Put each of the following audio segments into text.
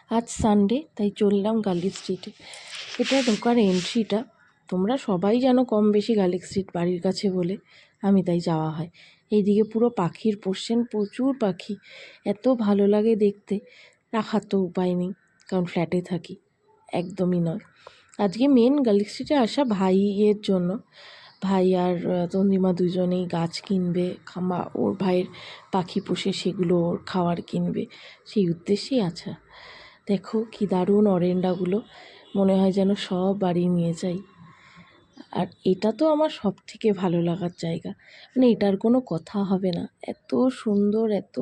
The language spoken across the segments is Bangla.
আজ সানডে, তাই চললাম গার্লিক স্ট্রিটে। এটা ঢোকার এন্ট্রিটা। তোমরা সবাই জানো কম বেশি গার্লিক স্ট্রিট বাড়ির কাছে বলে, আমি তাই যাওয়া হয়। এইদিকে পুরো পাখির পোর্শন, প্রচুর পাখি, এত ভালো লাগে দেখতে। রাখার তো উপায় নেই, কারণ ফ্ল্যাটে থাকি, একদমই নয়। আজকে মেন গার্লিক স্ট্রিটে আসা ভাইয়ের জন্য। ভাই আর তন্দিমা দুজনেই গাছ কিনবে, ওর ভাইয়ের পাখি পোষে, সেগুলো ওর খাওয়ার কিনবে, সেই উদ্দেশ্যেই আছে। দেখো কি দারুণ অরেন্ডাগুলো, মনে হয় যেন সব বাড়ি নিয়ে যাই। আর এটা তো আমার সব থেকে ভালো লাগার জায়গা, মানে এটার কোনো কথা হবে না। এত সুন্দর, এত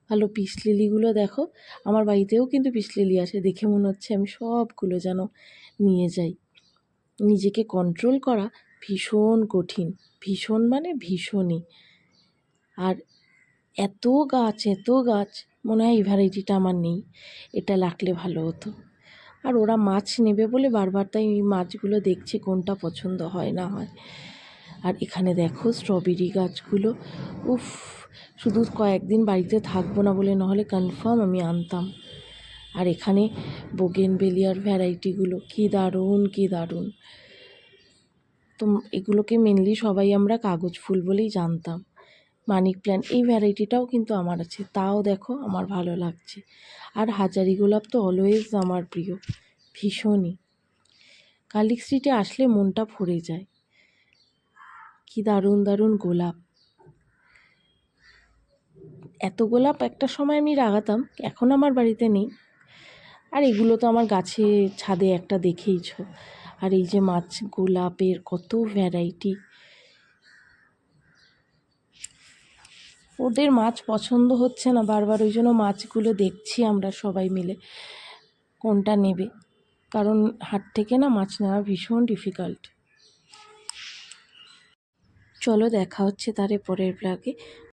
ভালো পিস লিলিগুলো দেখো। আমার বাড়িতেও কিন্তু পিস লিলি আসে, দেখে মনে হচ্ছে আমি সবগুলো যেন নিয়ে যাই। নিজেকে কন্ট্রোল করা ভীষণ কঠিন, ভীষণ মানে ভীষণই। আর এত গাছ, এত গাছ, মনে হয় এই ভ্যারাইটিটা আমার নেই, এটা লাগলে ভালো হতো। আর ওরা মাছ নেবে বলে বারবার তাই এই মাছগুলো দেখছে কোনটা পছন্দ হয় না হয়। আর এখানে দেখো স্ট্রবেরি গাছগুলো, উফ, শুধু কয়েকদিন বাড়িতে থাকবো না বলে, নাহলে কনফার্ম আমি আনতাম। আর এখানে বোগেনভেলিয়ার ভ্যারাইটিগুলো কী দারুণ, কী দারুণ। তো এগুলোকে মেনলি সবাই আমরা কাগজ ফুল বলেই জানতাম। মানি প্ল্যান্ট এই ভ্যারাইটিটাও কিন্তু আমার আছে, তাও দেখো আমার ভালো লাগছে। আর হাজারি গোলাপ তো অলওয়েজ আমার প্রিয়, ভীষণই। গার্লিক স্ট্রিটে আসলে মনটা ভরে যায়, কি দারুণ দারুণ গোলাপ। এত গোলাপ একটা সময় আমি লাগাতাম, এখন আমার বাড়িতে নেই। আর এগুলো তো আমার গাছে ছাদে একটা দেখেইছো। আর এই যে মাছ গোলাপের কত ভ্যারাইটি। ওদের মাছ পছন্দ হচ্ছে না বারবার, ওই জন্য মাছগুলো দেখছি আমরা সবাই মিলে কোনটা নেবে, কারণ হাট থেকে না মাছ নেওয়া ভীষণ ডিফিকাল্ট। চলো দেখা হচ্ছে তারে পরের ব্লগে।